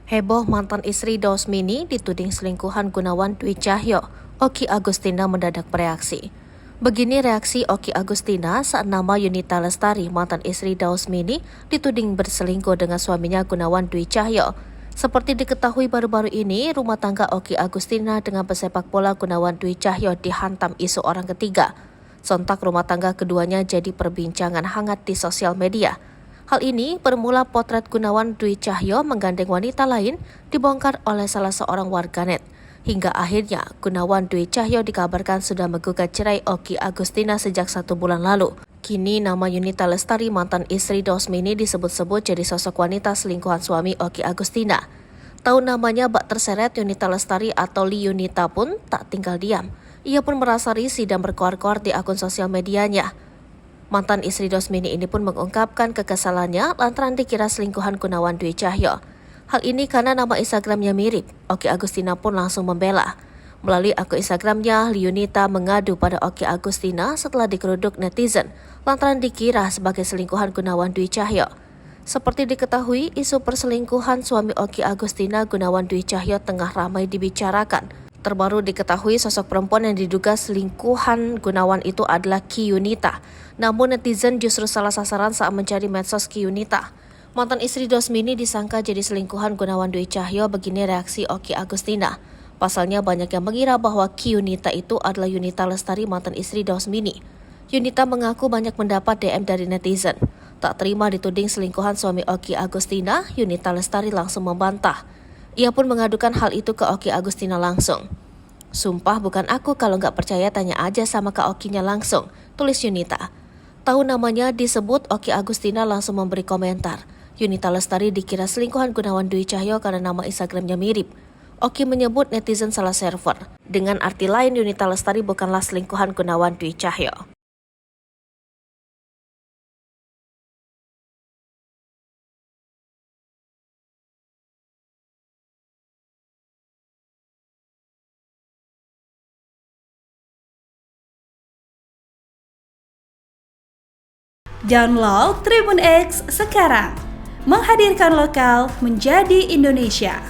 Heboh mantan istri Daus Mini dituding selingkuhan Gunawan Dwi Cahyo. Oki Agustina mendadak bereaksi. Begini reaksi Oki Agustina saat nama Yunita Lestari, mantan istri Daus Mini, dituding berselingkuh dengan suaminya Gunawan Dwi Cahyo. Seperti diketahui baru-baru ini, rumah tangga Oki Agustina dengan pesepak bola Gunawan Dwi Cahyo dihantam isu orang ketiga. Sontak rumah tangga keduanya jadi perbincangan hangat di sosial media. Hal ini bermula potret Gunawan Dwi Cahyo menggandeng wanita lain dibongkar oleh salah seorang warganet. Hingga akhirnya Gunawan Dwi Cahyo dikabarkan sudah menggugat cerai Oki Agustina sejak 1 bulan lalu. Kini nama Yunita Lestari, mantan istri Daus Mini, disebut-sebut jadi sosok wanita selingkuhan suami Oki Agustina. Tahu namanya bak terseret Yunita Lestari atau Li Yunita pun tak tinggal diam. Ia pun merasa risih dan berkoar-koar di akun sosial medianya. Mantan istri Daus Mini ini pun mengungkapkan kekesalannya lantaran dikira selingkuhan Gunawan Dwi Cahyo. Hal ini karena nama Instagramnya mirip. Oki Agustina pun langsung membela. Melalui akun Instagramnya, Yunita mengadu pada Oki Agustina setelah dikeruduk netizen lantaran dikira sebagai selingkuhan Gunawan Dwi Cahyo. Seperti diketahui, isu perselingkuhan suami Oki Agustina, Gunawan Dwi Cahyo, tengah ramai dibicarakan. Terbaru diketahui sosok perempuan yang diduga selingkuhan Gunawan itu adalah Ki Yunita. Namun netizen justru salah sasaran saat mencari medsos Ki Yunita. Mantan istri Daus Mini disangka jadi selingkuhan Gunawan Dwi Cahyo. Begini reaksi Oki Agustina. Pasalnya banyak yang mengira bahwa Ki Yunita itu adalah Yunita Lestari, mantan istri Daus Mini. Yunita mengaku banyak mendapat DM dari netizen. Tak terima dituding selingkuhan suami Oki Agustina, Yunita Lestari langsung membantah. Ia pun mengadukan hal itu ke Oki Agustina langsung. "Sumpah bukan aku, kalau nggak percaya tanya aja sama Kak Okinya langsung," tulis Yunita. Tahu namanya disebut, Oki Agustina langsung memberi komentar. Yunita Lestari dikira selingkuhan Gunawan Dwi Cahyo karena nama Instagramnya mirip. Oki menyebut netizen salah server. Dengan arti lain, Yunita Lestari bukanlah selingkuhan Gunawan Dwi Cahyo. Download Tribun X sekarang, menghadirkan lokal menjadi Indonesia.